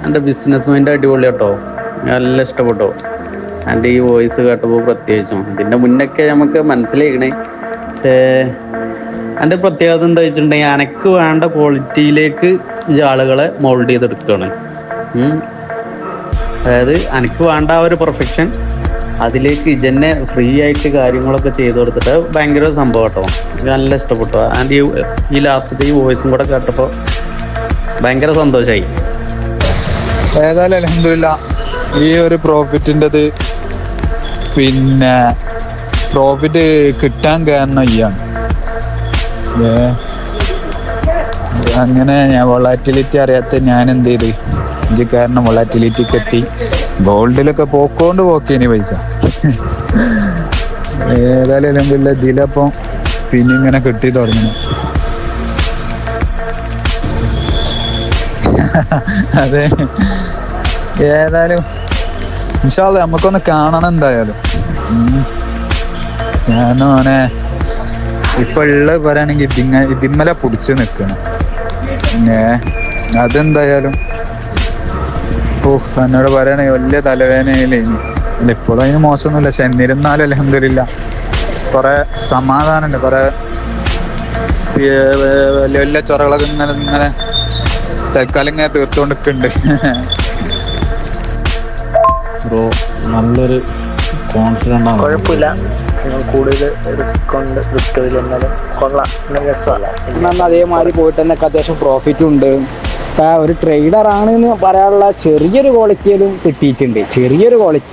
എൻ്റെ business mind അടിപൊളി കേട്ടോ, നല്ല ഇഷ്ടപ്പെട്ടു എൻ്റെ ഈ വോയിസ് കേട്ടപ്പോൾ. പ്രത്യേകിച്ചും ഇതിൻ്റെ മുന്നൊക്കെ നമുക്ക് മനസ്സിലാക്കണേ, പക്ഷേ എൻ്റെ പ്രത്യേകത എന്താ വെച്ചിട്ടുണ്ടെങ്കിൽ എനിക്ക് വേണ്ട ക്വാളിറ്റിയിലേക്ക് ഈ ആളുകളെ മോൾഡ് ചെയ്തെടുക്കുകയാണ്. അതായത് എനിക്ക് വേണ്ട ആ ഒരു പെർഫെക്ഷൻ അതിലേക്ക് ഇജന്നെ ഫ്രീ ആയിട്ട് കാര്യങ്ങളൊക്കെ ചെയ്തു കൊടുത്തിട്ട് ഭയങ്കര സംഭവം കേട്ടോ, നല്ല ഇഷ്ടപ്പെട്ടു. ആൻഡ് ഈ ലാസ്റ്റത്തെ ഈ വോയിസും കൂടെ കേട്ടപ്പോൾ ഭയങ്കര സന്തോഷമായി. ഏതായാലും അൽഹംദുലില്ലാ ഈ ഒരു പ്രോഫിറ്റിൻ്റെത് പിന്നെ പ്രോഫിറ്റ് കിട്ടാൻ കാരണം ഇയാണ്. അങ്ങനെ ഞാൻ വൊളാറ്റിലിറ്റി അറിയാത്ത ഞാൻ എന്ത് ചെയ്ത് ഇഞ്ചി കാരണം വൊളാറ്റിലിറ്റിക്ക് എത്തി. ഗോൾഡിലൊക്കെ പോക്കേനി പൈസ. ഏതായാലും അൽഹംദുലില്ലാ ഇതിലപ്പം പിന്നെ ഇങ്ങനെ കിട്ടി തുടങ്ങണം. അതെ, ഏതായാലും ഇൻഷാ അല്ലാഹ് നമുക്കൊന്ന് കാണണം എന്തായാലും. കാരണം അവനെ ഇപ്പൊ ഉള്ള പറയുകയാണെങ്കിൽ ഇതിന്മല പിടിച്ച് നിൽക്കണം. അതെന്തായാലും എന്നോട് പറയുകയാണെങ്കിൽ വലിയ തലവേദനയിലേനി. ഇപ്പോഴും അതിന് മോശമൊന്നുമില്ല, പക്ഷെ എന്നിരുന്നാലും അൽഹംദുലില്ലാ കുറെ സമാധാനമുണ്ട്. കുറെ വലിയ വലിയ ചൊറകളൊക്കെ ഇങ്ങനെ തൽക്കാലം ഇങ്ങനെ തീർത്തുകൊണ്ടിരിക്കുന്നുണ്ട്. ബ്രോ നല്ലൊരു കോൺഫിഡൻ്റ് ആണ്, കുഴപ്പമില്ല. കൂടുതൽ റിസ്ക് ഉണ്ട് വിറ്റതിൽ, എന്നാലും കൊള്ളാം, രസമല്ല. അതേമാതിരി പോയിട്ട് തന്നെ അത്യാവശ്യം പ്രോഫിറ്റും ഉണ്ട്. ഒരു ട്രേഡർ ആണെന്ന് പറയാനുള്ള ചെറിയൊരു ക്വാളിറ്റിയിലും കിട്ടിയിട്ടുണ്ട്, ചെറിയൊരു ക്വാളിറ്റി.